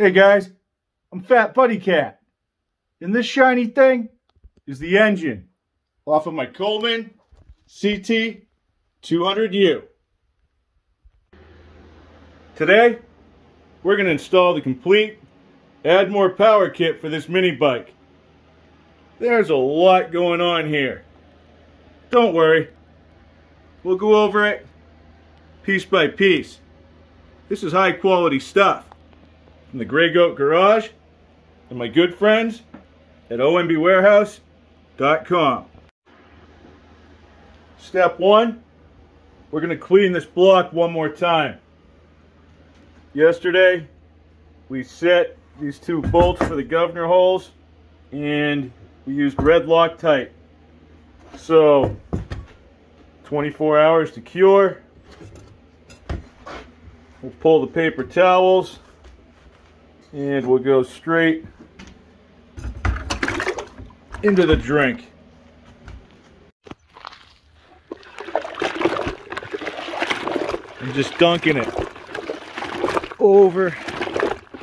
Hey guys, I'm FatBuddyCat, and this shiny thing is the engine off of my Coleman CT200U. Today, we're going to install the complete Add More Power kit for this mini bike. There's a lot going on here. Don't worry, we'll go over it piece by piece. This is high quality stuff from the Grey Goat Garage and my good friends at OMB Warehouse.com. Step one, we're going to clean this block one more time. Yesterday, we set these two bolts for the governor holes and we used red Loctite. So, 24 hours to cure. We'll pull the paper towels and we'll go straight into the drink. I'm just dunking it over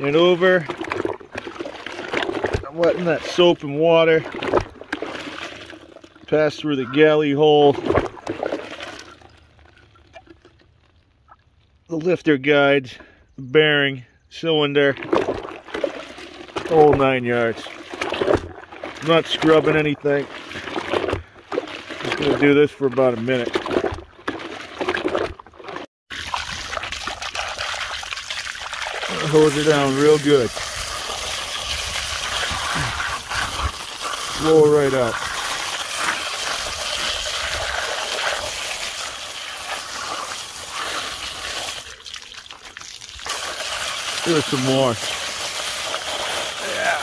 and over. I'm letting that soap and water pass through the galley hole, the lifter guides, the bearing, cylinder, the whole 9 yards. I'm not scrubbing anything. Just going to do this for about a minute. Hose it down real good. Roll right out. There's some more. Yeah.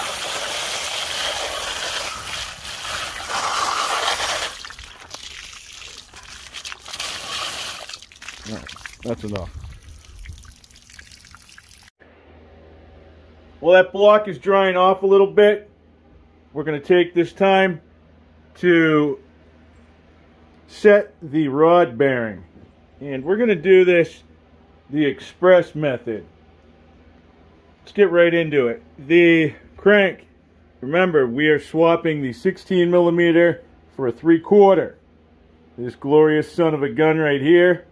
All right, that's enough. Well, that block is drying off a little bit. We're going to take this time to set the rod bearing. And we're going to do this the express method. Let's get right into it. The crank, remember, we are swapping the 16 millimeter for a 3/4. This glorious son of a gun right here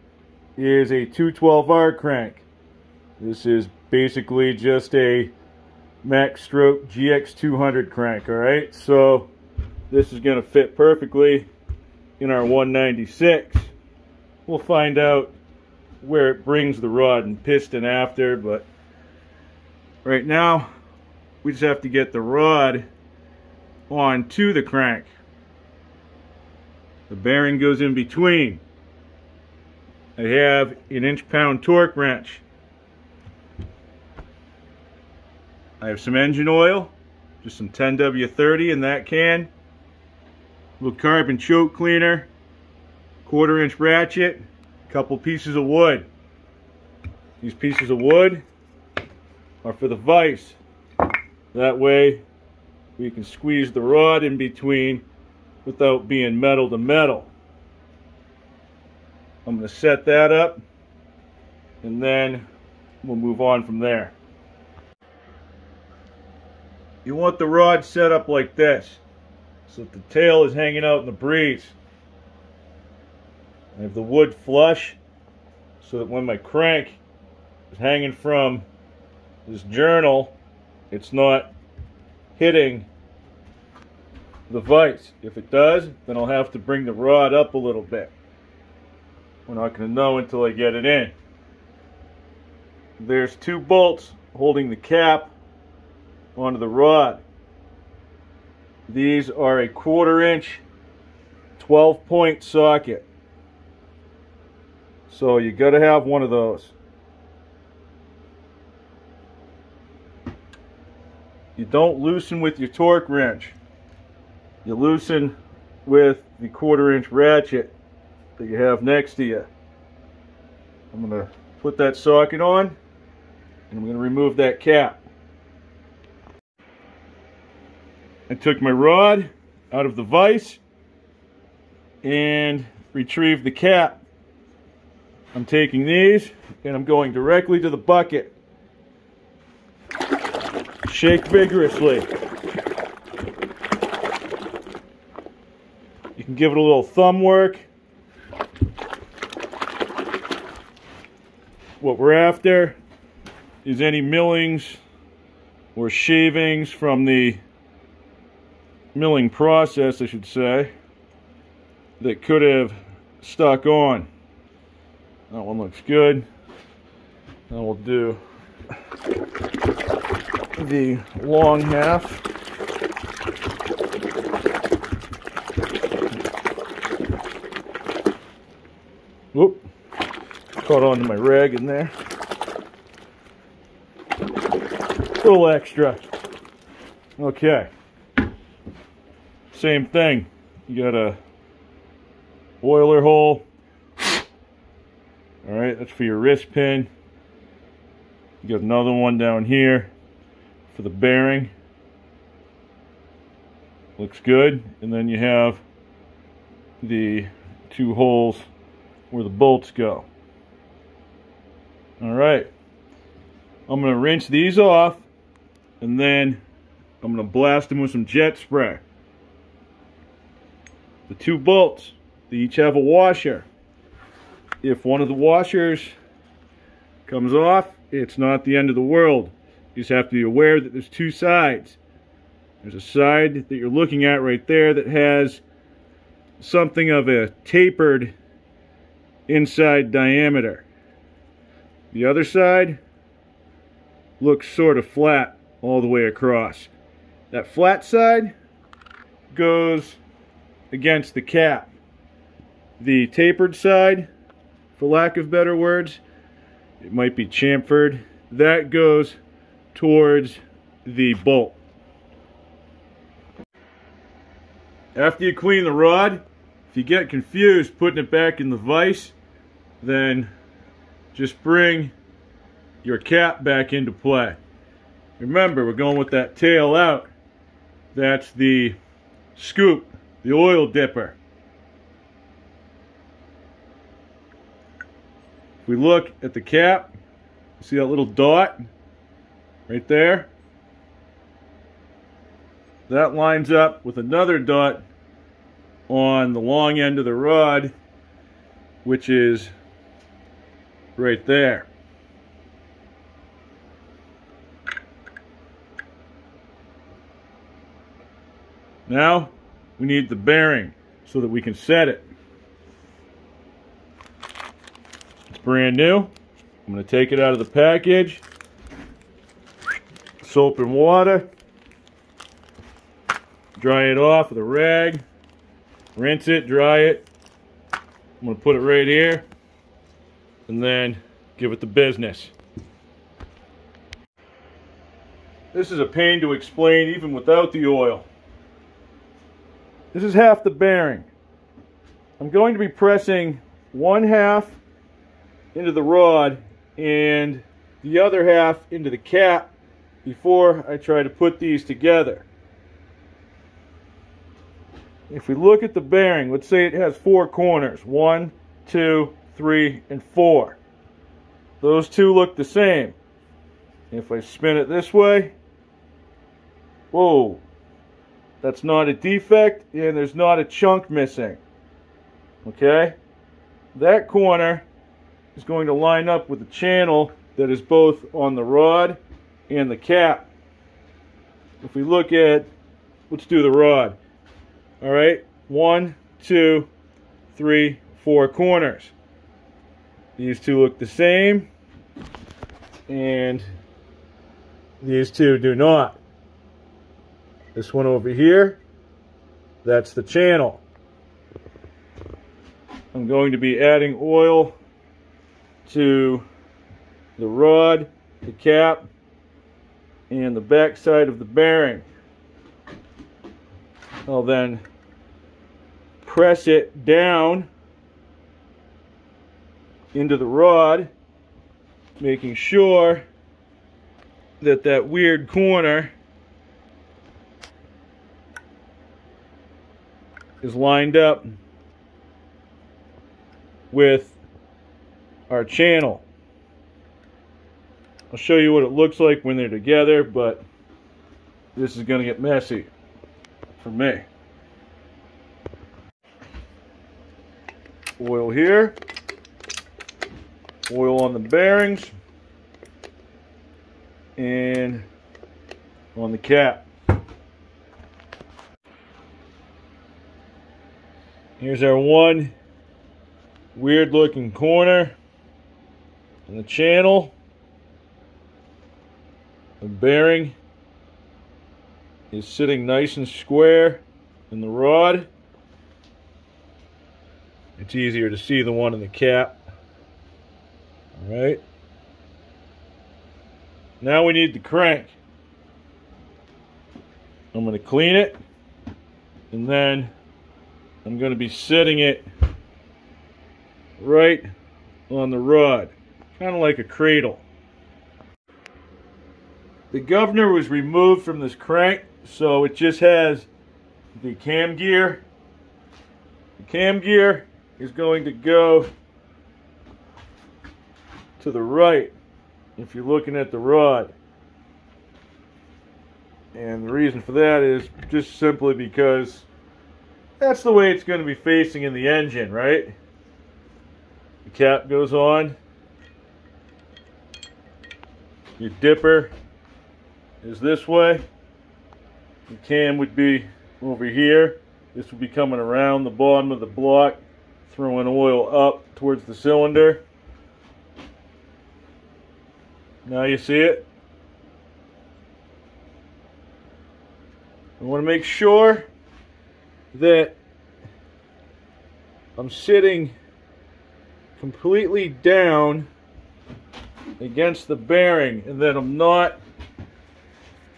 is a 212R crank. This is basically just a Max Stroke GX200 crank, alright? So this is going to fit perfectly in our 196. We'll find out where it brings the rod and piston after, but right now we just have to get the rod onto the crank. The bearing goes in between. I have an inch-pound torque wrench. I have some engine oil, just some 10W30 in that can. A little carbon choke cleaner, 1/4 inch ratchet, a couple pieces of wood. These pieces of wood are for the vise. That way we can squeeze the rod in between without being metal to metal. I'm going to set that up and then we'll move on from there. You want the rod set up like this, so that the tail is hanging out in the breeze. I have the wood flush, so that when my crank is hanging from this journal, it's not hitting the vise. If it does, then I'll have to bring the rod up a little bit. We're not going to know until I get it in. There's 2 bolts holding the cap onto the rod. These are a 1/4 inch 12-point socket. So you got to have one of those. You don't loosen with your torque wrench. You loosen with the 1/4 inch ratchet that you have next to you. I'm going to put that socket on and I'm going to remove that cap. I took my rod out of the vise and retrieved the cap. I'm taking these and I'm going directly to the bucket. shake vigorously. You can give it a little thumb work. What we're after is any millings or shavings from the milling process, I should say, that could have stuck on. That one looks good. Now we'll do the long half. Whoop. Caught onto my rag in there. A little extra. Okay. Same thing. You got a oiler hole. Alright, that's for your wrist pin. You got another one down here for the bearing. Looks good. And then you have the two holes where the bolts go. Alright, I'm going to rinse these off, and then I'm going to blast them with some jet spray. The two bolts, they each have a washer. If one of the washers comes off, it's not the end of the world. You just have to be aware that there's two sides. There's a side that you're looking at right there that has something of a tapered inside diameter. The other side looks sort of flat all the way across. That flat side goes against the cap. The tapered side, for lack of better words, it might be chamfered, that goes towards the bolt. After you clean the rod, if you get confused putting it back in the vise, then just bring your cap back into play. Remember, we're going with that tail out. That's the scoop, the oil dipper. If we look at the cap, see that little dot right there? That lines up with another dot on the long end of the rod, which is right there. Now we need the bearing so that we can set it. It's brand new. I'm going to take it out of the package. Soap and water. Dry it off with a rag. Rinse it, dry it. I'm going to put it right here. And then give it the business. This is a pain to explain even without the oil. This is half the bearing. I'm going to be pressing one half into the rod and the other half into the cap before I try to put these together. If we look at the bearing, let's say it has four corners. 1, 2, 3, and 4. Those two look the same. If I spin it this way, whoa, that's not a defect and there's not a chunk missing. Okay? That corner is going to line up with the channel that is both on the rod and the cap. If we look at, let's do the rod. Alright, 1, 2, 3, 4 corners. These two look the same, and these two do not. This one over here, that's the channel. I'm going to be adding oil to the rod, the cap, and the back side of the bearing. I'll then press it down into the rod, making sure that that weird corner is lined up with our channel. I'll show you what it looks like when they're together, but this is going to get messy for me. Oil here, oil on the bearings, and on the cap. Here's our one weird looking corner in the channel. The bearing is sitting nice and square in the rod. It's easier to see the one in the cap. Alright. Now we need the crank. I'm going to clean it, and then I'm going to be setting it right on the rod, kind of like a cradle. The governor was removed from this crank, so it just has the cam gear. The cam gear is going to go to the right if you're looking at the rod. And the reason for that is just simply because that's the way it's going to be facing in the engine, right? The cap goes on. Your dipper is this way. The cam would be over here. This would be coming around the bottom of the block, throwing oil up towards the cylinder. Now you see it. I want to make sure that I'm sitting completely down against the bearing and that I'm not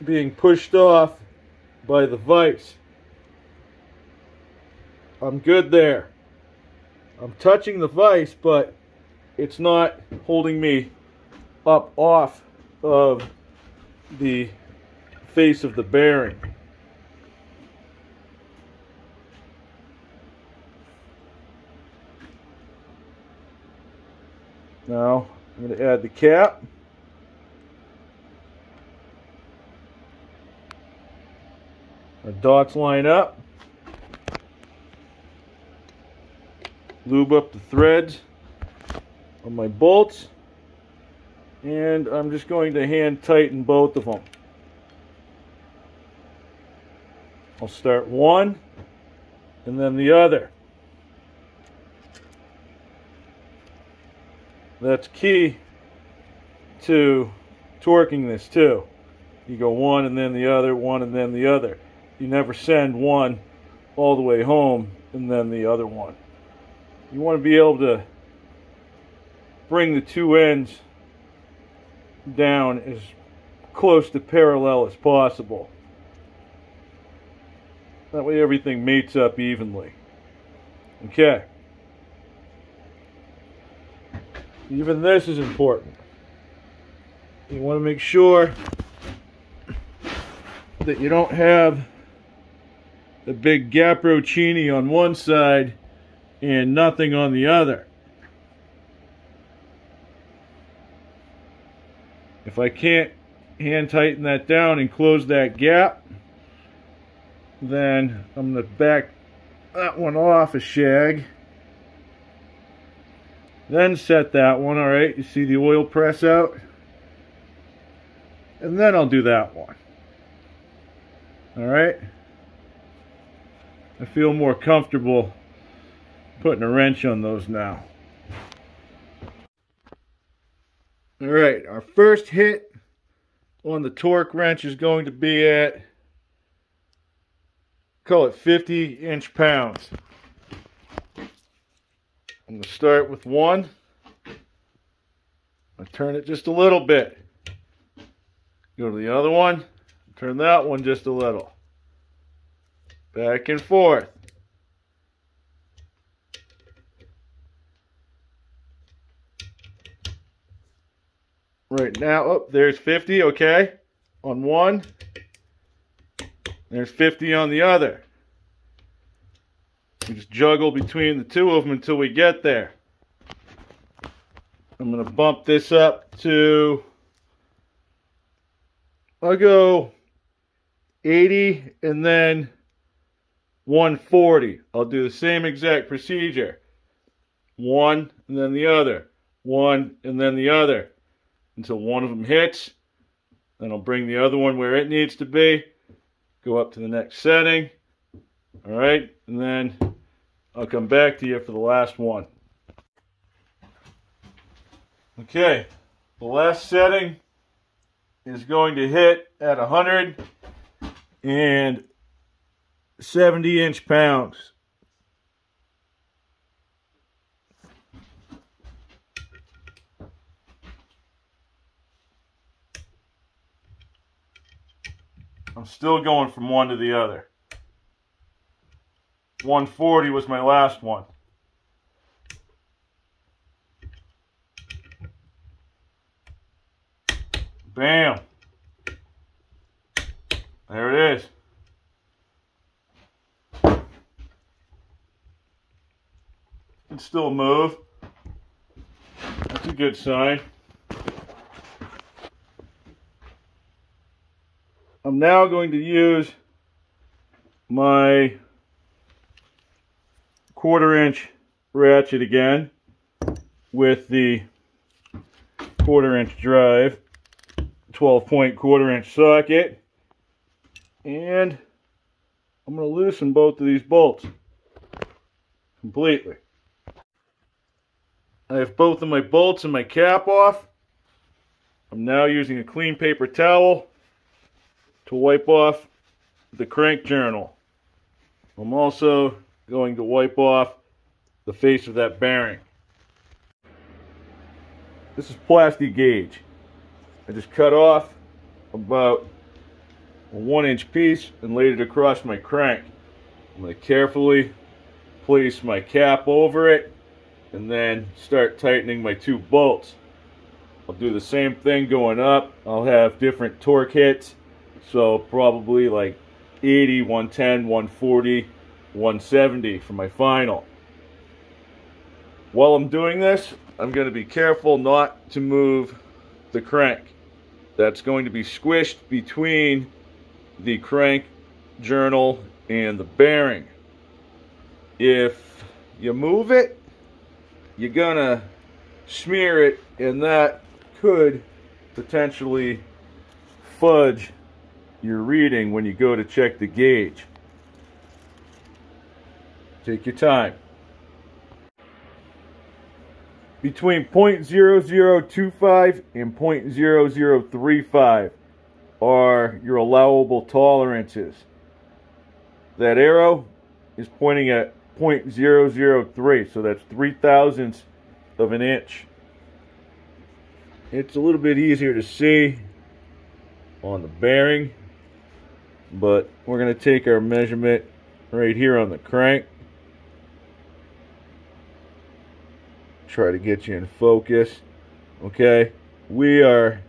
being pushed off by the vise. I'm good there. I'm touching the vise, but it's not holding me up off of the face of the bearing. Now I'm going to add the cap. Our dots line up. Lube up the threads on my bolts. And I'm just going to hand tighten both of them. I'll start one and then the other. That's key to torquing this too. You go one and then the other, one and then the other. You never send one all the way home and then the other one. You want to be able to bring the two ends down as close to parallel as possible. That way everything mates up evenly. Okay. Even this is important. You want to make sure that you don't have the big Gaprocini on one side and nothing on the other. If I can't hand tighten that down and close that gap, then I'm going to back that one off a shag. Then set that one, alright, you see the oil press out? And then I'll do that one. Alright? I feel more comfortable putting a wrench on those now. Alright, our first hit on the torque wrench is going to be at, call it 50 inch-pounds. I'm going to start with one. I turn it just a little bit. Go to the other one. Turn that one just a little. Back and forth. Right now, oh, there's 50, okay, on one. There's 50 on the other. We just juggle between the two of them until we get there. I'm going to bump this up to, I'll go 80 and then 140. I'll do the same exact procedure. One and then the other. One and then the other. Until one of them hits. Then I'll bring the other one where it needs to be. Go up to the next setting. Alright, and then I'll come back to you for the last one. Okay, the last setting is going to hit at 170 inch-pounds. I'm still going from one to the other. 140 was my last one. Bam. There it is. Can still move. That's a good sign. I'm now going to use my 1/4-inch ratchet again with the 1/4-inch drive, 12-point 1/4-inch socket, and I'm going to loosen both of these bolts completely. I have both of my bolts and my cap off. I'm now using a clean paper towel to wipe off the crank journal. I'm also going to wipe off the face of that bearing. This is plastic gauge. I just cut off about a 1-inch piece and laid it across my crank. I'm going to carefully place my cap over it and then start tightening my 2 bolts. I'll do the same thing going up. I'll have different torque hits, so probably like 80, 110, 140, 170 for my final. While I'm doing this, I'm going to be careful not to move the crank. That's going to be squished between the crank journal and the bearing. If you move it, you're going to smear it, and that could potentially fudge your reading when you go to check the gauge. Take your time. Between 0.0025 and 0.0035 are your allowable tolerances. That arrow is pointing at 0.003, so that's 0.003 of an inch. It's a little bit easier to see on the bearing, but we're going to take our measurement right here on the crank. Try to get you in focus. Okay, we are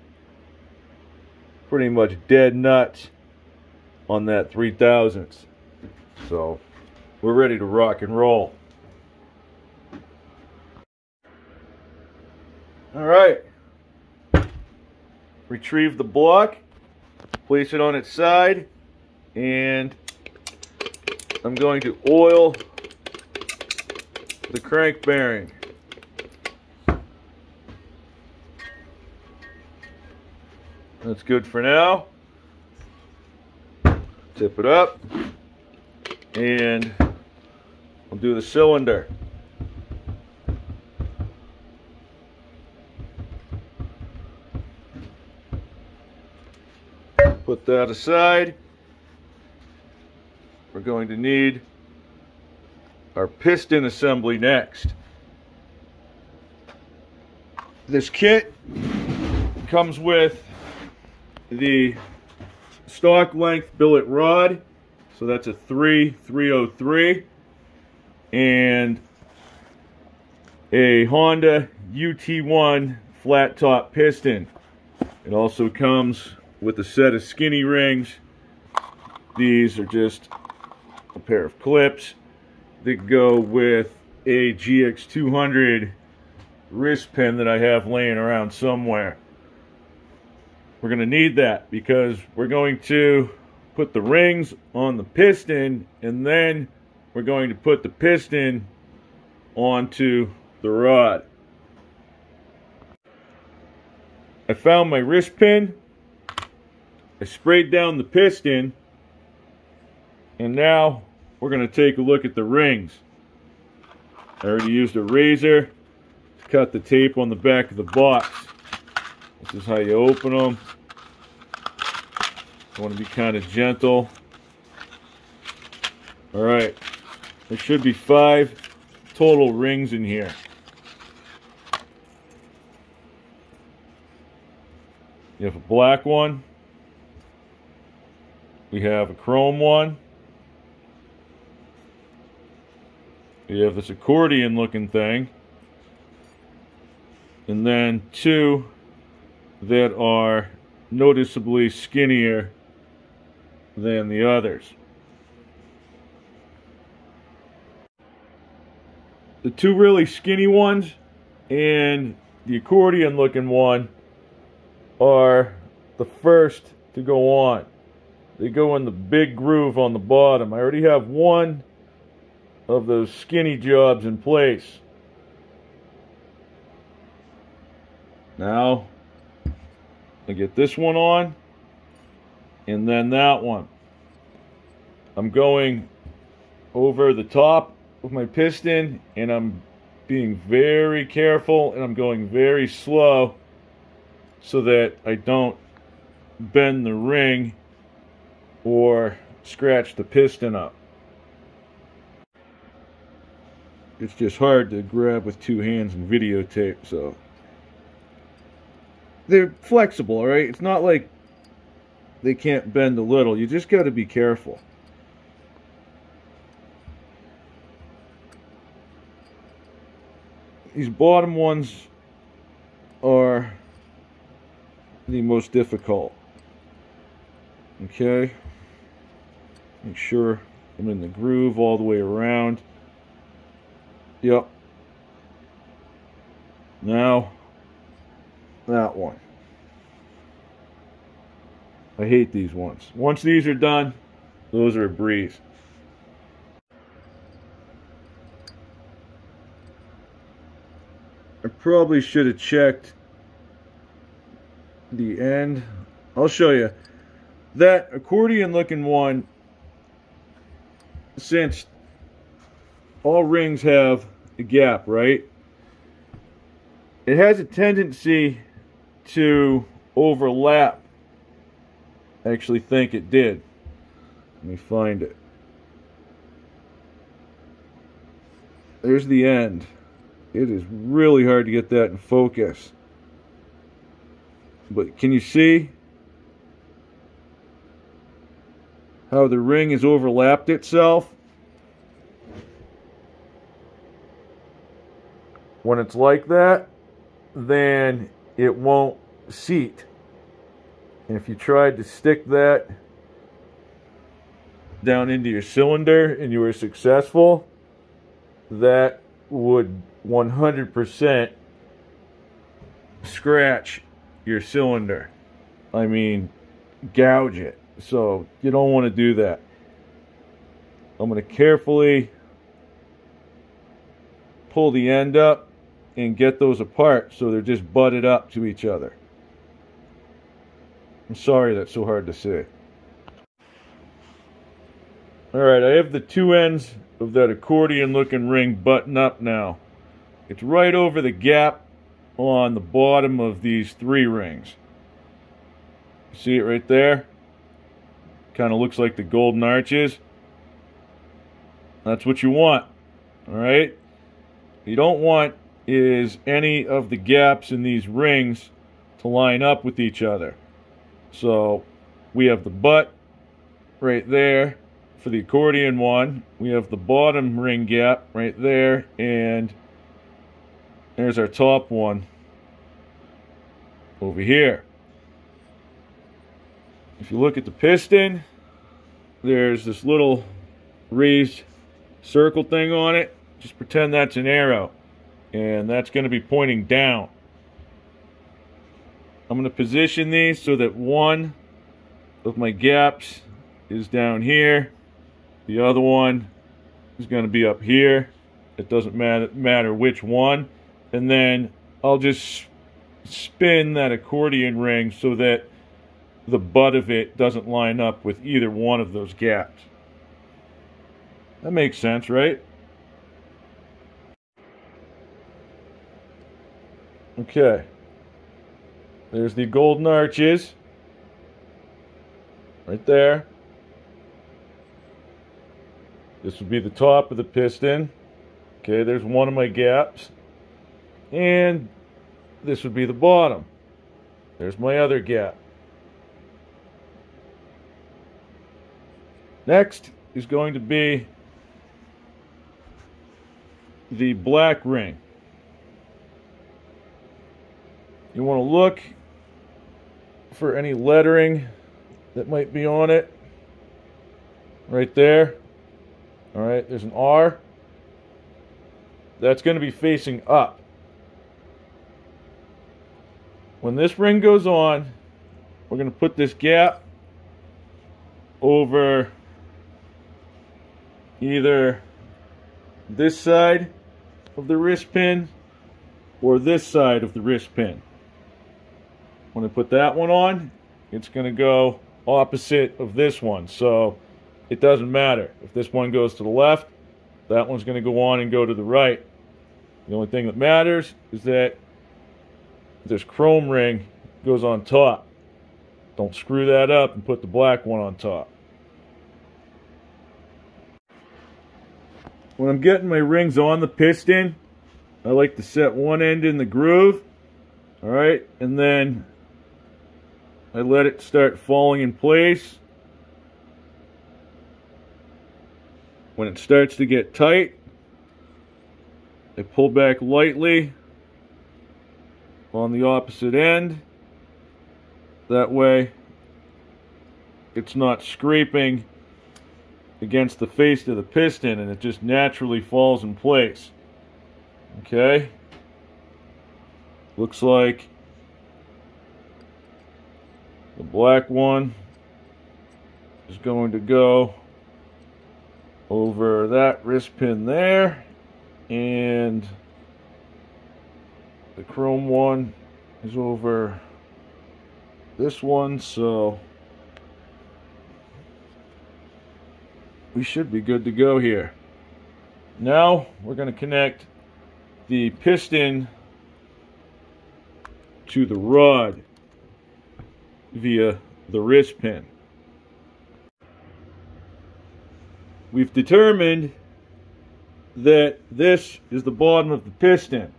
pretty much dead nuts on that 0.003, so we're ready to rock and roll. All right, retrieve the block, place it on its side, and I'm going to oil the crank bearing. That's good for now. Tip it up, and I'll do the cylinder. Put that aside. We're going to need our piston assembly next. This kit comes with the stock length billet rod, so that's a 303, and a Honda UT1 flat top piston. It also comes with a set of skinny rings. These are just a pair of clips that go with a GX200 wrist pin that I have laying around somewhere. We're going to need that because we're going to put the rings on the piston, and then we're going to put the piston onto the rod. I found my wrist pin. I sprayed down the piston, and now we're going to take a look at the rings. I already used a razor to cut the tape on the back of the box. This is how you open them. You want to be kind of gentle. Alright, there should be 5 total rings in here. You have a black one. We have a chrome one. We have this accordion looking thing. And then 2 that are noticeably skinnier than the others. The 2 really skinny ones and the accordion looking one are the first to go on. They go in the big groove on the bottom. I already have one of those skinny jobs in place. Now I get this one on, and then that one. I'm going over the top of my piston, and I'm being very careful, and I'm going very slow so that I don't bend the ring or scratch the piston up. It's just hard to grab with 2 hands and videotape, so they're flexible, alright? It's not like they can't bend a little. You just got to be careful. These bottom ones are the most difficult. Okay? Make sure I'm in the groove all the way around. Yep. Now, that one. I hate these ones. Once these are done, those are a breeze. I probably should have checked the end. I'll show you. That accordion looking one, since all rings have a gap, right? It has a tendency to overlap. I actually think it did. Let me find it. There's the end. It is really hard to get that in focus. But can you see how the ring has overlapped itself? When it's like that, then it won't seat. And if you tried to stick that down into your cylinder and you were successful, that would 100% scratch your cylinder. I mean, gouge it. So you don't want to do that. I'm going to carefully pull the end up and get those apart so they're just butted up to each other. I'm sorry that's so hard to say. Alright, I have the 2 ends of that accordion looking ring buttoned up now. It's right over the gap on the bottom of these 3 rings. See it right there? Kind of looks like the golden arches. That's what you want. Alright? You don't want is any of the gaps in these rings to line up with each other. So we have the butt right there for the accordion one. We have the bottom ring gap right there, and there's our top one over here. If you look at the piston, there's this little raised circle thing on it. Just pretend that's an arrow, and that's going to be pointing down. I'm going to position these so that one of my gaps is down here. The other one is going to be up here. It doesn't matter which one. And then I'll just spin that accordion ring so that the butt of it doesn't line up with either one of those gaps. That makes sense, right? Okay. There's the golden arches. Right there. This would be the top of the piston. Okay, there's one of my gaps. And this would be the bottom. There's my other gap. Next is going to be the black ring. You want to look for any lettering that might be on it. Right there. Alright, there's an R. That's going to be facing up. When this ring goes on, we're going to put this gap over either this side of the wrist pin or this side of the wrist pin. When I put that one on, it's going to go opposite of this one, so it doesn't matter. If this one goes to the left, that one's going to go on and go to the right. The only thing that matters is that this chrome ring goes on top. Don't screw that up and put the black one on top. When I'm getting my rings on the piston, I like to set one end in the groove, alright, and then I let it start falling in place. When it starts to get tight, I pull back lightly on the opposite end. That way it's not scraping against the face of the piston and it just naturally falls in place. Okay? Looks like the black one is going to go over that wrist pin there, and the chrome one is over this one, so we should be good to go here. Now we're going to connect the piston to the rod via the wrist pin. We've determined that this is the bottom of the piston.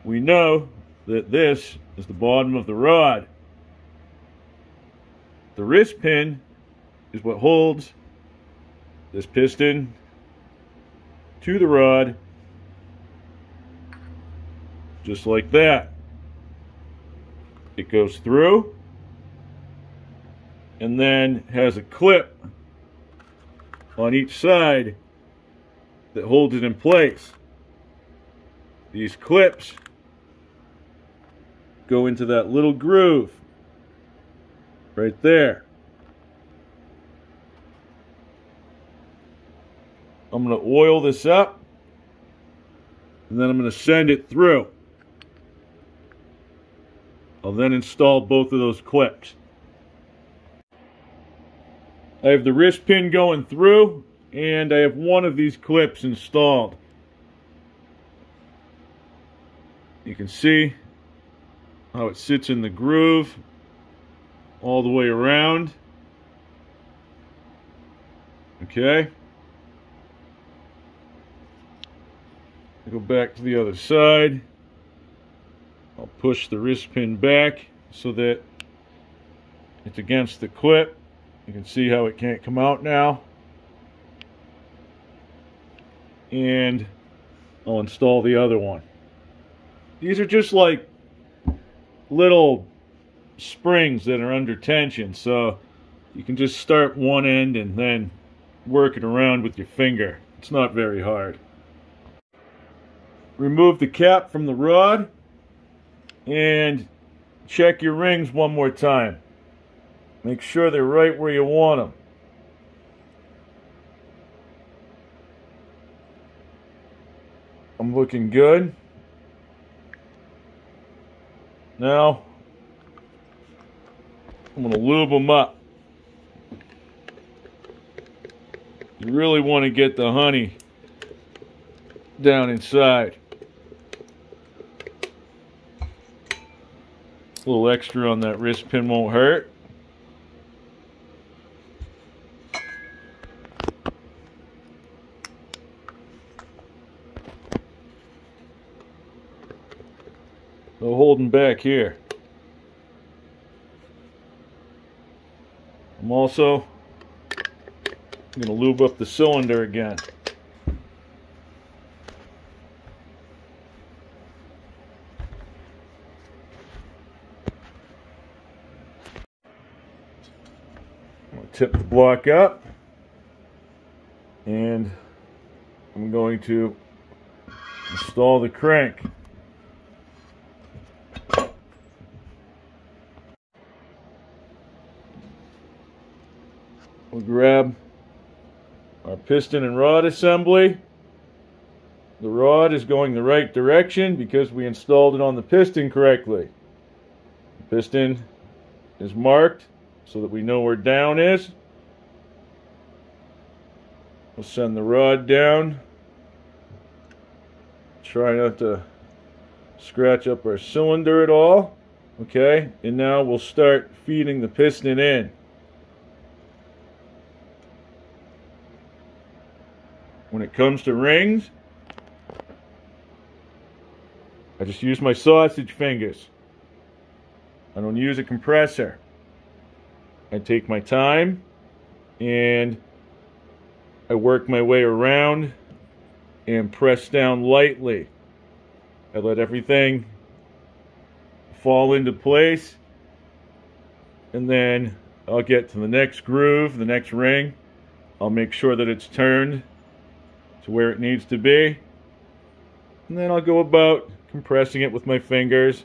We know that this is the bottom of the rod. The wrist pin is what holds this piston to the rod, just like that. It goes through and then has a clip on each side that holds it in place. These clips go into that little groove right there. I'm going to oil this up and then I'm going to send it through. I'll then install both of those clips. I have the wrist pin going through and I have one of these clips installed. You can see how it sits in the groove all the way around. Okay. I go back to the other side. I'll push the wrist pin back so that it's against the clip. You can see how it can't come out now. And I'll install the other one. These are just like little springs that are under tension, so you can just start one end and then work it around with your finger. It's not very hard. Remove the cap from the rod and check your rings one more time. Make sure they're right where you want them. I'm looking good. Now, I'm going to lube them up. You really want to get the honey down inside. A little extra on that wrist pin won't hurt. No holding back here. I'm also going to lube up the cylinder again. I'm going to tip the block up, and I'm going to install the crank. We'll grab our piston and rod assembly. The rod is going the right direction because we installed it on the piston correctly. The piston is marked so that we know where down is. We'll send the rod down. Try not to scratch up our cylinder at all. Okay, and now we'll start feeding the piston in. When it comes to rings, I just use my sausage fingers. I don't use a compressor. I take my time and I work my way around and press down lightly. I let everything fall into place, and then I'll get to the next groove, the next ring. I'll make sure that it's turned to where it needs to be, and then I'll go about compressing it with my fingers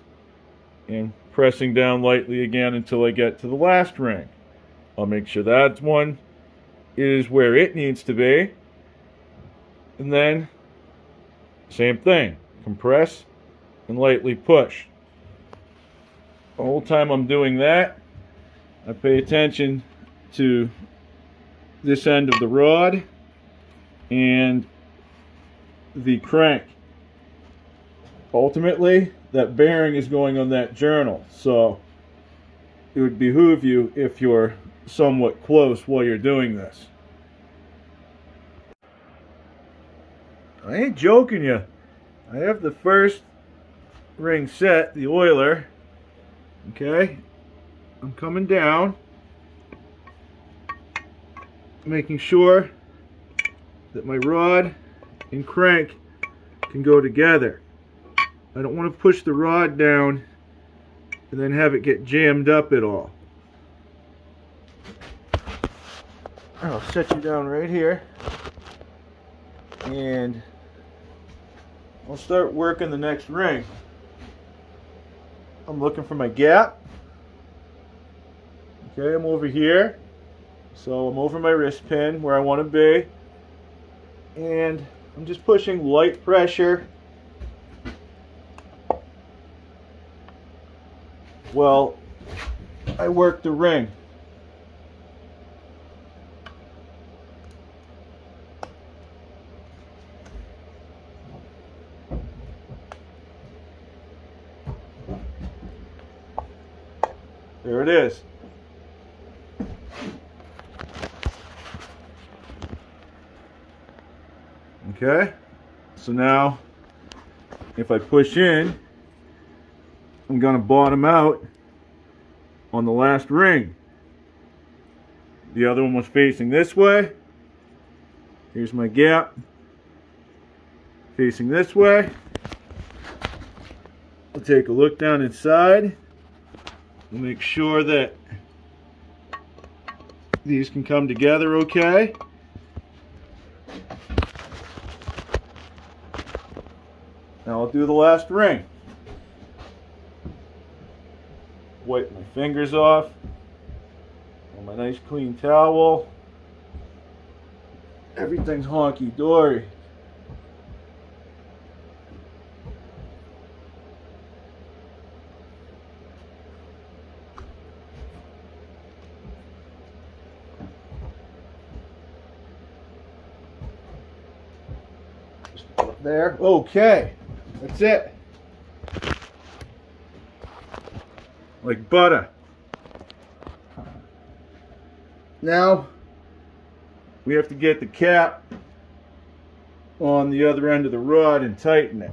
and pressing down lightly again until I get to the last ring. I'll make sure that one is where it needs to be, and then same thing, compress and lightly push. The whole time I'm doing that, I pay attention to this end of the rod and the crank. Ultimately, that bearing is going on that journal, so it would behoove you if you're somewhat close while you're doing this. I ain't joking you. I have the first ring set, the oiler. Okay, I'm coming down, making sure that my rod and crank can go together. I don't want to push the rod down and then have it get jammed up at all. I'll set you down right here, and I'll start working the next ring. I'm looking for my gap. Okay, I'm over here. So I'm over my wrist pin where I want to be. And I'm just pushing light pressure while I work the ring. There it is. Okay, so now if I push in, I'm going to bottom out on the last ring. The other one was facing this way. Here's my gap. Facing this way. I'll take a look down inside. We'll make sure that these can come together okay. Now I'll do the last ring. Wipe my fingers off. my nice clean towel. Everything's honky-dory. Just put it there. Okay, that's it. Like butter. Now we have to get the cap on the other end of the rod and tighten it.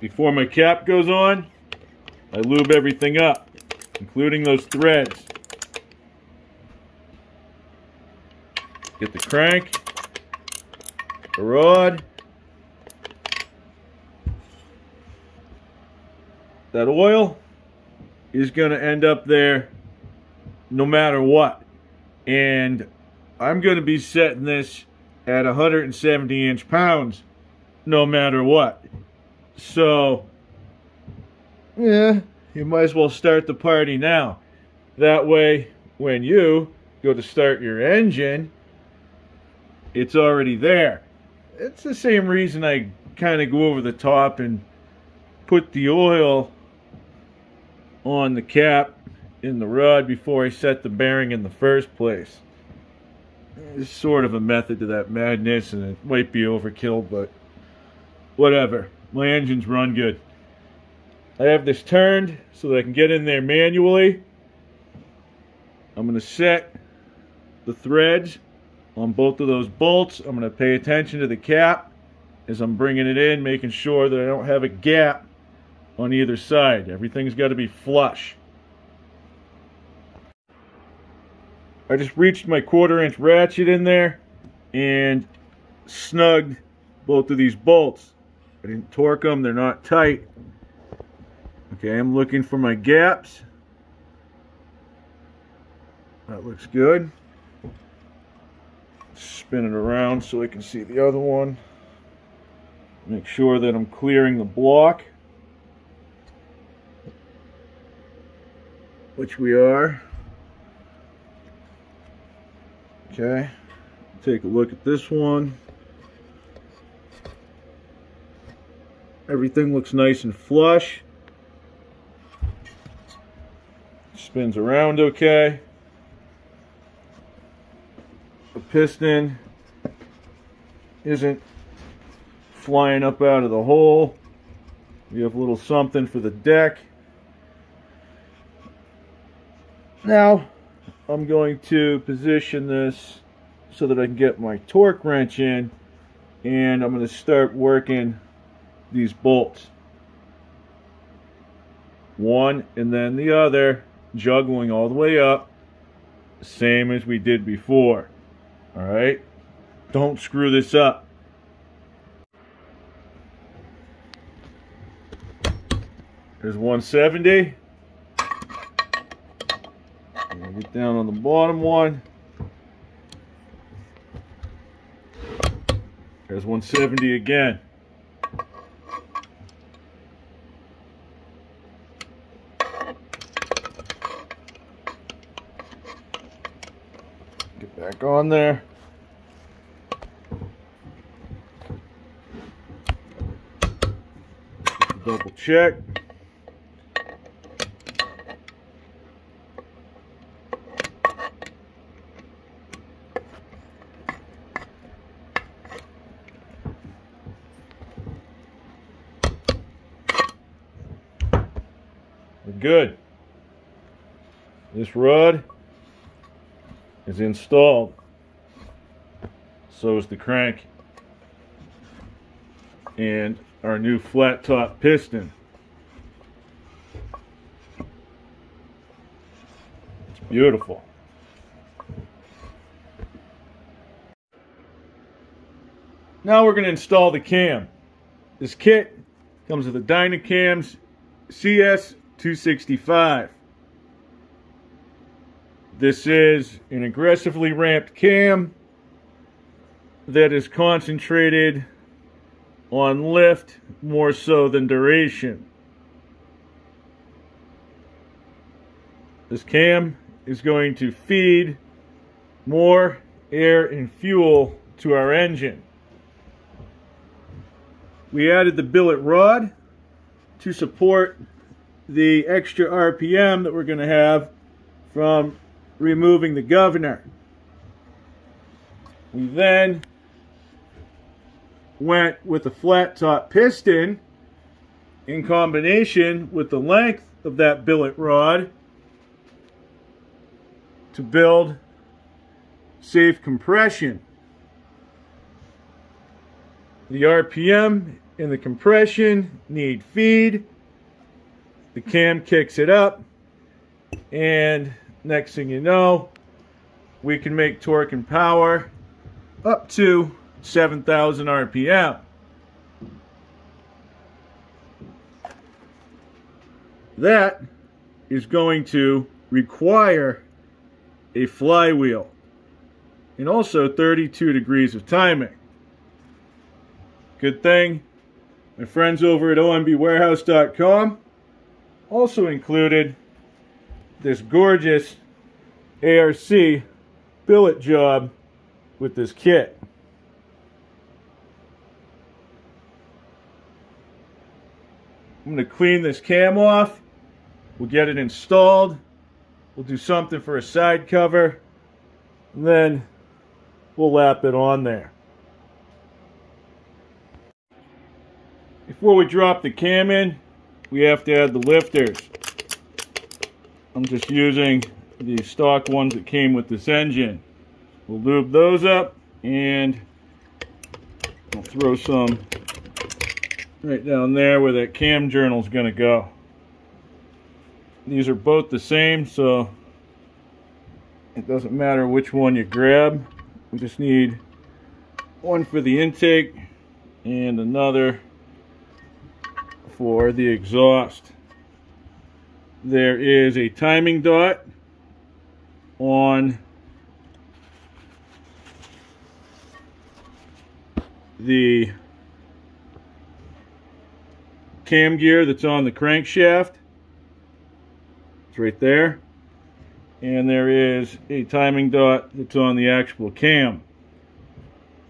Before my cap goes on, I lube everything up, including those threads. Get the crank, the rod, that oil is going to end up there no matter what. And I'm going to be setting this at 170 inch-pounds no matter what. So, yeah, you might as well start the party now. That way, when you go to start your engine, it's already there. It's the same reason I kind of go over the top and put the oil on the cap in the rod before I set the bearing in the first place. It's sort of a method to that madness, and it might be overkill, but whatever. My engines run good. I have this turned so that I can get in there manually. I'm going to set the threads on both of those bolts. I'm going to pay attention to the cap as I'm bringing it in, making sure that I don't have a gap on either side. Everything's got to be flush. I just reached my 1/4 inch ratchet in there and snugged both of these bolts. I didn't torque them, they're not tight. Okay, I'm looking for my gaps. That looks good. Spin it around so I can see the other one. Make sure that I'm clearing the block, which we are. Okay, take a look at this one. Everything looks nice and flush. Spins around okay. The piston isn't flying up out of the hole. We have a little something for the deck. Now I'm going to position this so that I can get my torque wrench in, and I'm going to start working these bolts. One and then the other, juggling all the way up, same as we did before. Alright? Don't screw this up. There's 170. Get down on the bottom one. There's 170 again. Get back on there. Double check. We're good. This rod is installed. So is the crank and our new flat top piston. It's beautiful. Now we're going to install the cam. This kit comes with a Dynacams CS265. This is an aggressively ramped cam that is concentrated on lift more so than duration. This cam is going to feed more air and fuel to our engine. We added the billet rod to support the extra RPM that we're going to have from removing the governor. We then went with a flat top piston in combination with the length of that billet rod to build safe compression. The RPM and the compression need feed. The cam kicks it up, and next thing you know, we can make torque and power up to 7,000 RPM. That is going to require a flywheel and also 32 degrees of timing. Good thing my friends over at OMBWarehouse.com also included this gorgeous ARC billet job with this kit. I'm going to clean this cam off. We'll get it installed. We'll do something for a side cover. And then we'll lap it on there. Before we drop the cam in, we have to add the lifters. I'm just using the stock ones that came with this engine. We'll lube those up, and I'll throw some right down there where that cam journal is going to go. These are both the same, so it doesn't matter which one you grab. We just need one for the intake and another for the exhaust. There is a timing dot on the cam gear that's on the crankshaft. It's right there. And there is a timing dot that's on the actual cam.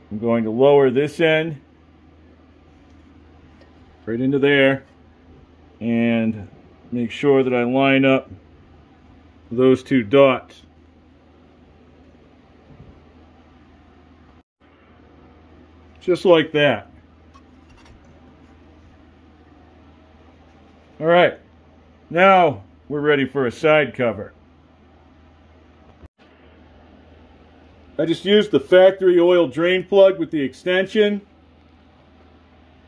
I'm going to lower this end right into there and make sure that I line up those two dots. Just like that. Alright, now we're ready for a side cover. I just used the factory oil drain plug with the extension,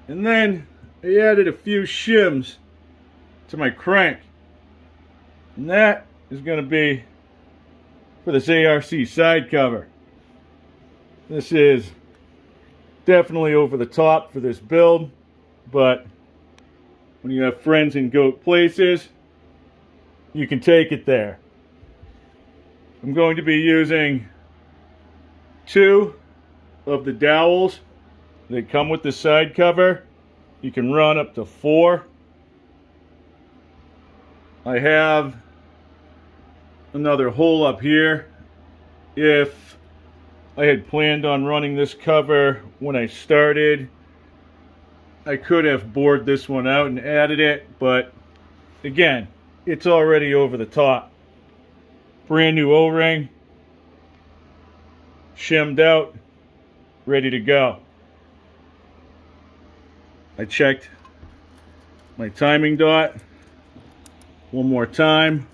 and then I added a few shims to my crank, and that is going to be for this ARC side cover. This is definitely over the top for this build, but when you have friends in goat places, you can take it there. I'm going to be using 2 of the dowels that come with the side cover. You can run up to 4. I have another hole up here. If I had planned on running this cover when I started, I could have bored this one out and added it, but again, it's already over the top. Brand new O-ring, shimmed out, ready to go. I checked my timing dot one more time.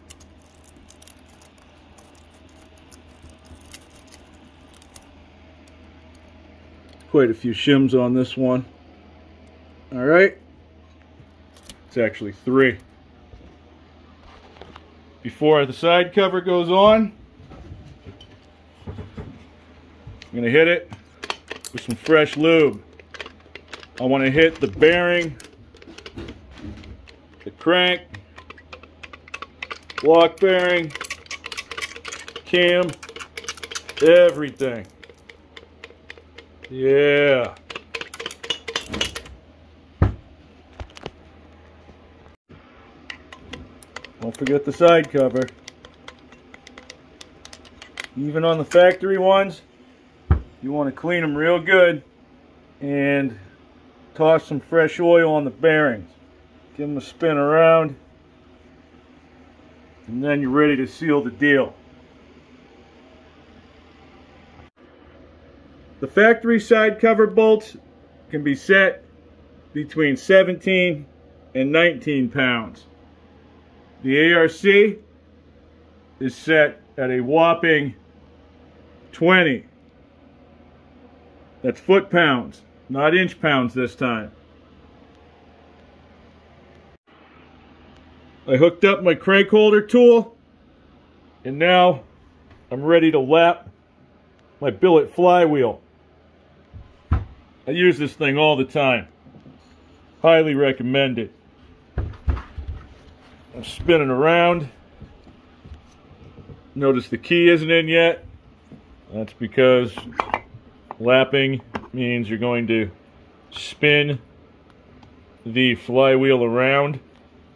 Quite a few shims on this one. All right, it's actually 3. Before the side cover goes on, I'm going to hit it with some fresh lube. I want to hit the bearing, the crank, block bearing, cam, everything. Yeah. Don't forget the side cover. Even on the factory ones, you want to clean them real good and toss some fresh oil on the bearings. Give them a spin around, and then you're ready to seal the deal. The factory side cover bolts can be set between 17 and 19 pounds. The ARC is set at a whopping 20. That's foot-pounds, not inch-pounds this time. I hooked up my crank holder tool, and now I'm ready to lap my billet flywheel. I use this thing all the time. Highly recommend it. I'm spinning around. Notice the key isn't in yet. That's because lapping means you're going to spin the flywheel around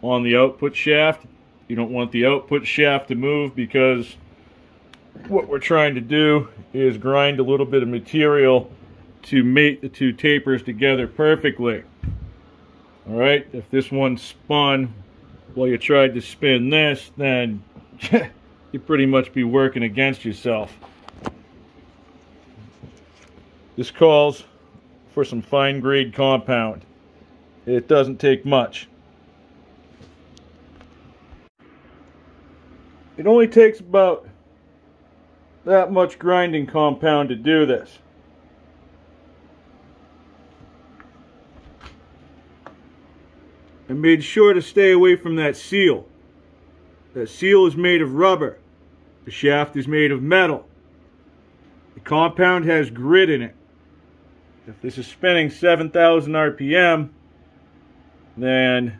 on the output shaft. You don't want the output shaft to move, because what we're trying to do is grind a little bit of material to mate the two tapers together perfectly. Alright, if this one spun while you tried to spin this, then you'd pretty much be working against yourself. This calls for some fine grade compound. It doesn't take much. It only takes about that much grinding compound to do this. I made sure to stay away from that seal. That seal is made of rubber. The shaft is made of metal. The compound has grit in it. If this is spinning 7,000 RPM, then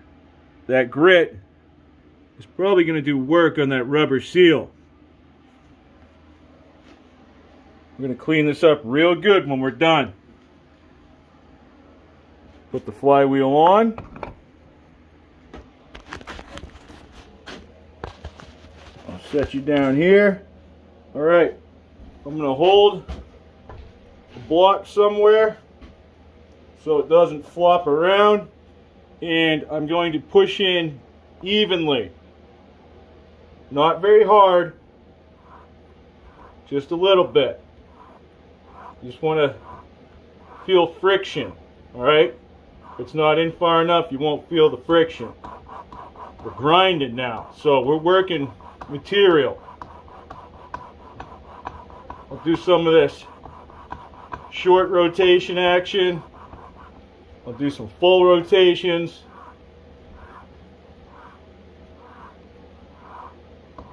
that grit is probably going to do work on that rubber seal. We're going to clean this up real good when we're done. Put the flywheel on. I'll set you down here. Alright, I'm going to hold the block somewhere so it doesn't flop around, and I'm going to push in evenly. Not very hard, just a little bit. You just want to feel friction, alright? If it's not in far enough, you won't feel the friction. We're grinding now, so we're working material. I'll do some of this short rotation action. I'll do some full rotations.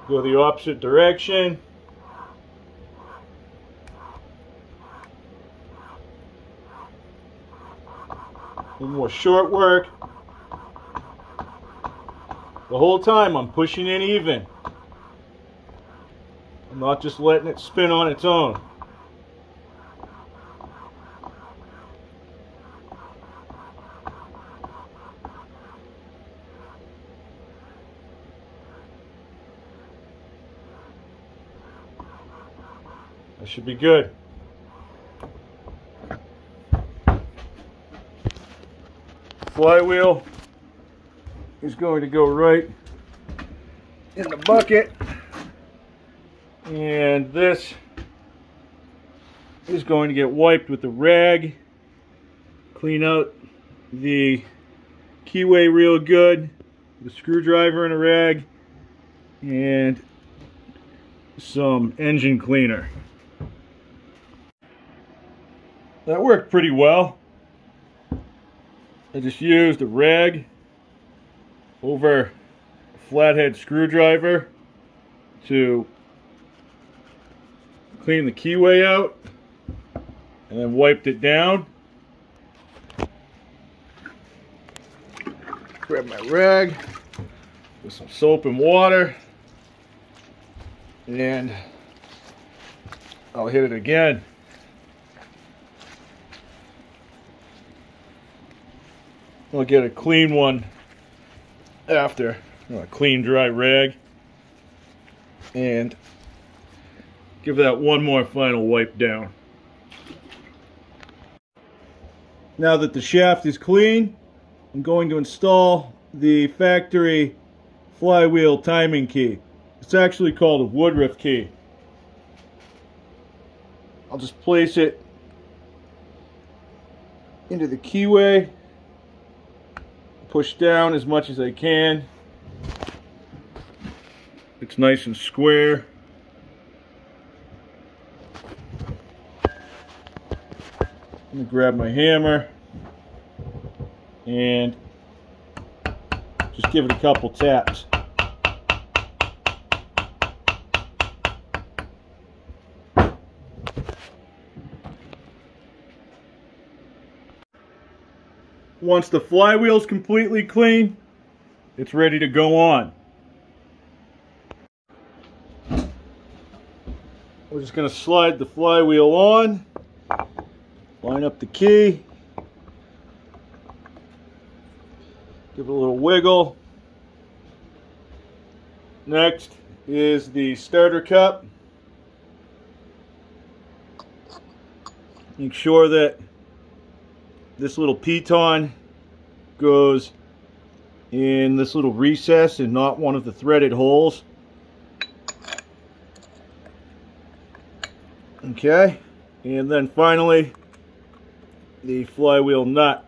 Go the opposite direction. A little more short work. The whole time I'm pushing in even. I'm not just letting it spin on its own. That should be good. Flywheel is going to go right in the bucket, and this is going to get wiped with the rag. Clean out the keyway real good, the screwdriver in a rag, and some engine cleaner. That worked pretty well. I just used a rag over a flathead screwdriver to clean the keyway out, and then wiped it down. Grab my rag with some soap and water, and I'll hit it again. I'll get a clean one after, a clean dry rag, and give that one more final wipe down. Now that the shaft is clean, I'm going to install the factory flywheel timing key. It's actually called a Woodruff key. I'll just place it into the keyway, push down as much as I can. It's nice and square. I'm going to grab my hammer and just give it a couple taps. Once the flywheel is completely clean, it's ready to go on. We're just going to slide the flywheel on, line up the key, give it a little wiggle. Next is the starter cup. Make sure that this little piton goes in this little recess and not one of the threaded holes. Okay, and then finally the flywheel nut.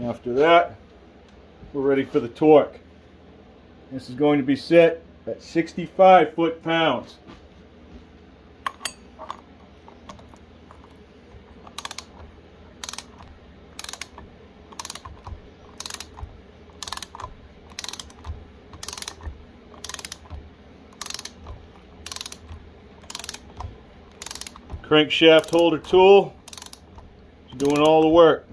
After that, we're ready for the torque. This is going to be set at 65 foot-pounds. Crankshaft holder tool is doing all the work.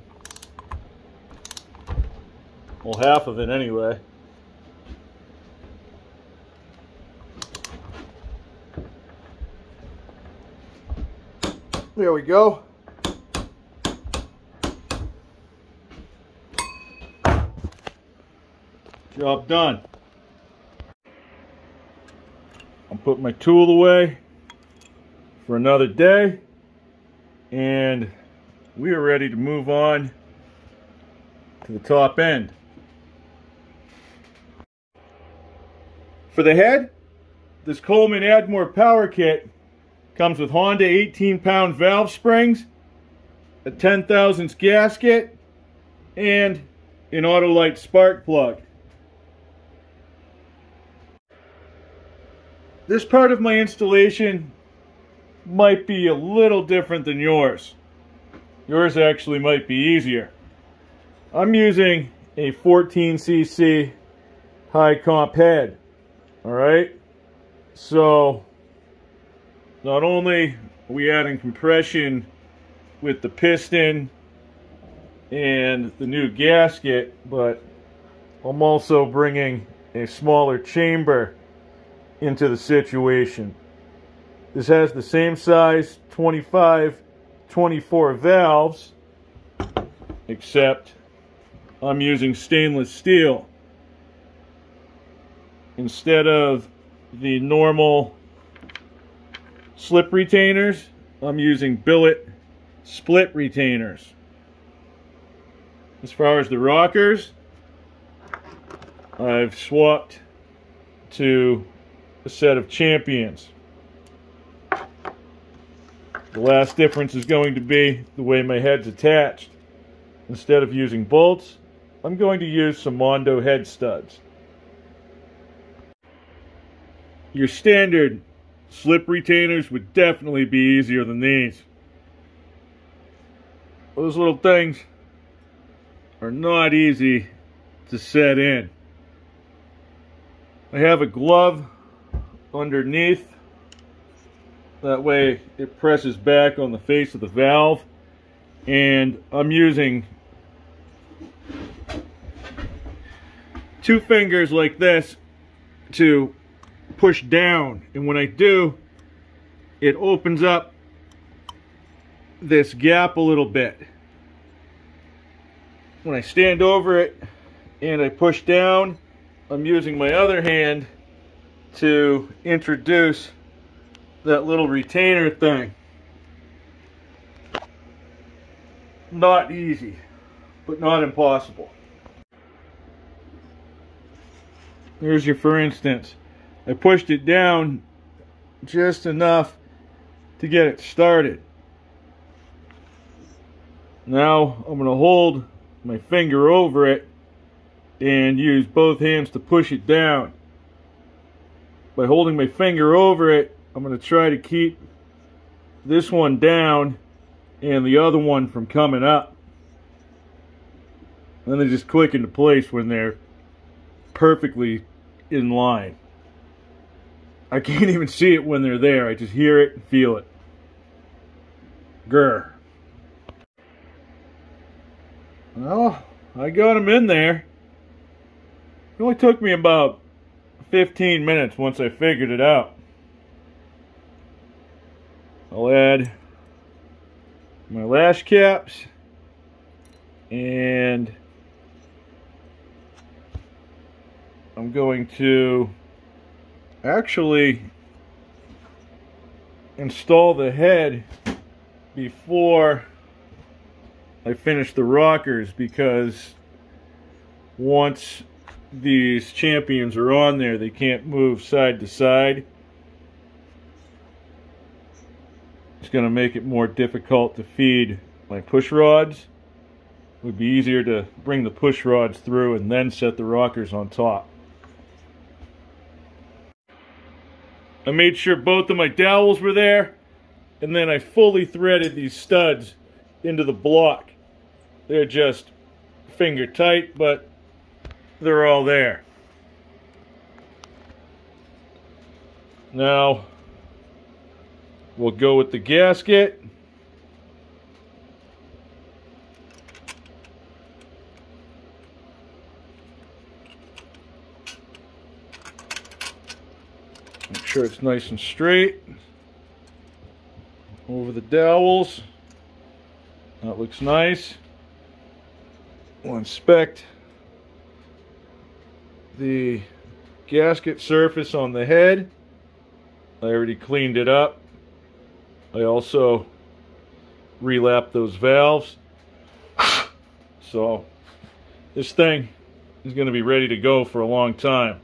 Well, half of it anyway. There we go. Job done. I'll put my tool away for another day, and we are ready to move on to the top end. For the head, this Coleman Add More Power Kit comes with Honda 18-pound valve springs, a 10 thousandths gasket, and an Autolite spark plug. This part of my installation might be a little different than yours. Yours actually might be easier. I'm using a 14cc high comp head. Alright, so not only are we adding compression with the piston and the new gasket, but I'm also bringing a smaller chamber into the situation. This has the same size 25-24 valves, except I'm using stainless steel instead of the normal slip retainers. I'm using billet split retainers. As far as the rockers, I've swapped to a set of Champions. The last difference is going to be the way my head's attached. Instead of using bolts, I'm going to use some Mondo head studs. Your standard slip retainers would definitely be easier than these. Those little things are not easy to set in. I have a glove underneath. That way it presses back on the face of the valve, and I'm using two fingers like this to push down, and when I do, it opens up this gap a little bit. When I stand over it and I push down, I'm using my other hand to introduce that little retainer thing. Not easy, but not impossible. Here's your for instance. I pushed it down just enough to get it started. Now I'm going to hold my finger over it and use both hands to push it down. By holding my finger over it, I'm going to try to keep this one down and the other one from coming up. Then they just click into place when they're perfectly in line. I can't even see it when they're there. I just hear it and feel it. Grr. Well, I got them in there. It only took me about 15 minutes once I figured it out. I'll add my lash caps and I'm going to actually install the head before I finish the rockers, because once these champions are on there, they can't move side to side. It's going to make it more difficult to feed my push rods. It would be easier to bring the push rods through and then set the rockers on top. I made sure both of my dowels were there, and then I fully threaded these studs into the block. They're just finger tight, but they're all there. Now we'll go with the gasket. Make sure it's nice and straight over the dowels. That looks nice. We'll inspect the gasket surface on the head. I already cleaned it up. I also relapped those valves. So this thing is going to be ready to go for a long time.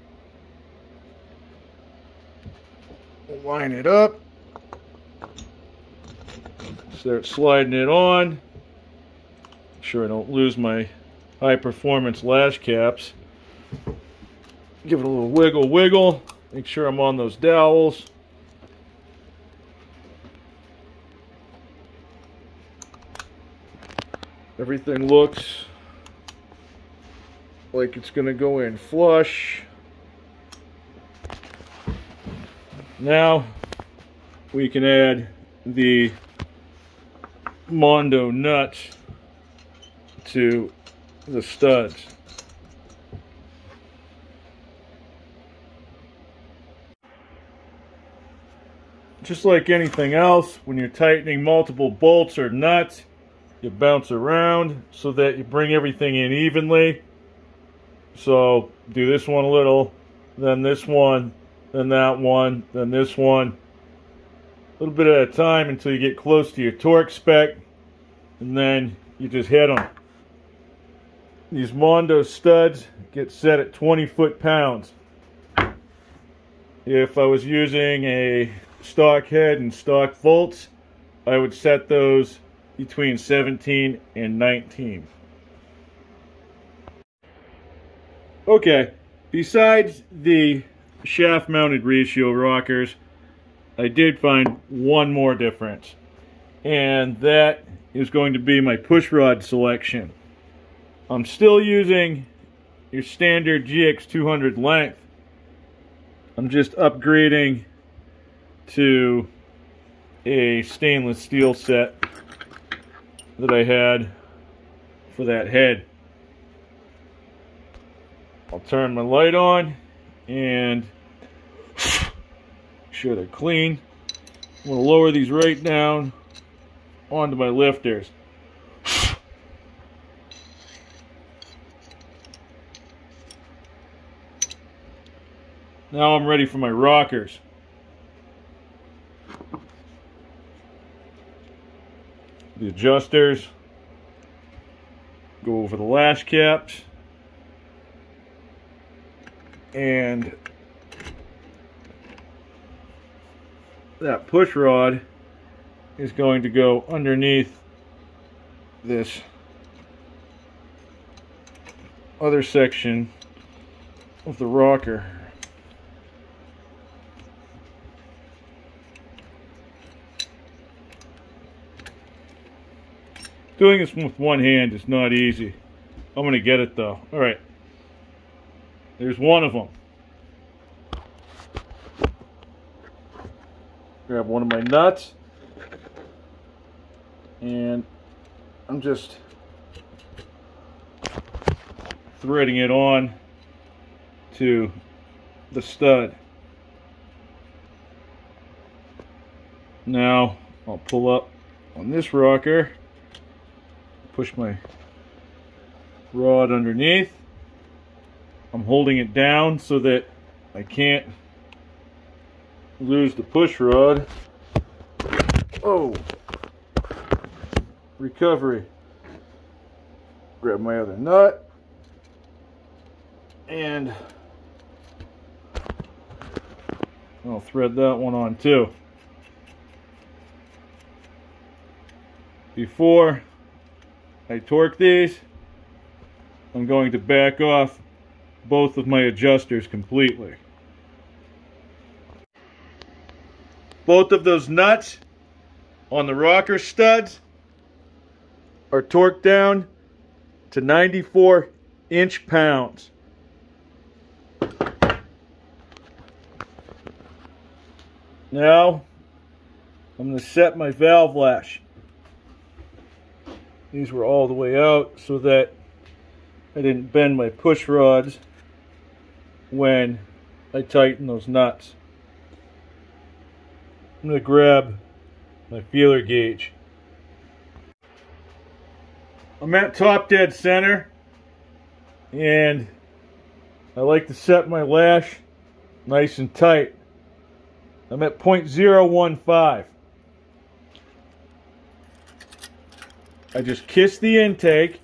We'll line it up. Start sliding it on. Make sure I don't lose my high performance lash caps. Give it a little wiggle. Make sure I'm on those dowels. Everything looks like it's going to go in flush. Now we can add the Mondo nuts to the studs. Just like anything else, when you're tightening multiple bolts or nuts, you bounce around so that you bring everything in evenly. So do this one a little, then this one, then that one, then this one. A little bit at a time until you get close to your torque spec, and then you just hit them. These Mondo studs get set at 20 foot-pounds. If I was using a stock head and stock bolts, I would set those between 17 and 19. Okay, besides the shaft mounted ratio rockers, I did find one more difference, and that is going to be my push rod selection. I'm still using your standard GX200 length. I'm just upgrading to a stainless steel set that I had for that head. I'll turn my light on and make sure they're clean. I'm going to lower these right down onto my lifters. Now I'm ready for my rockers. The adjusters. Go over the lash caps. And that push rod is going to go underneath this other section of the rocker. Doing this with one hand is not easy. I'm going to get it though. Alright. There's one of them. Grab one of my nuts. And I'm just threading it on to the stud. Now I'll pull up on this rocker. Push my rod underneath. I'm holding it down so that I can't lose the push rod. Oh, recovery. Grab my other nut and I'll thread that one on too. Before I torque these, I'm going to back off both of my adjusters completely. Both of those nuts on the rocker studs are torqued down to 94 inch-pounds. Now I'm going to set my valve lash. These were all the way out so that I didn't bend my push rods when I tighten those nuts. I'm going to grab my feeler gauge. I'm at top dead center and I like to set my lash nice and tight. I'm at 0.015. I just kiss the intake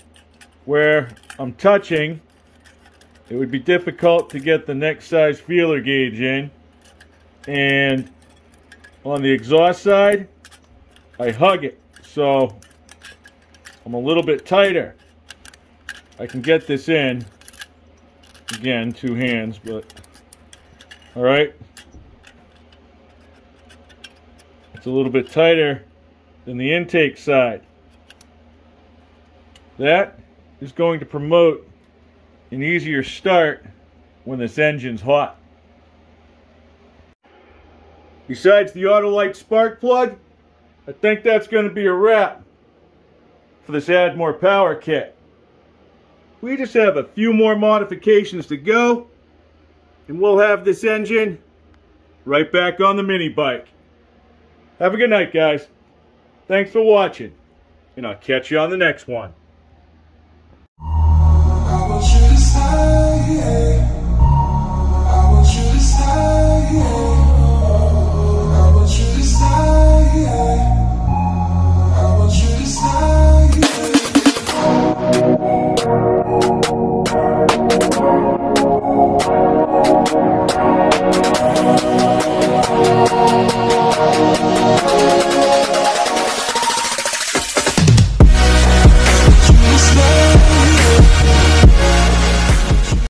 where I'm touching. It would be difficult to get the next size feeler gauge in. And on the exhaust side, I hug it. So I'm a little bit tighter. I can get this in. Again, two hands, but alright. It's a little bit tighter than the intake side. That is going to promote an easier start when this engine's hot. Besides the Autolite spark plug, I think that's going to be a wrap for this Add More Power kit. We just have a few more modifications to go and we'll have this engine right back on the mini bike. Have a good night, guys. Thanks for watching, and I'll catch you on the next one.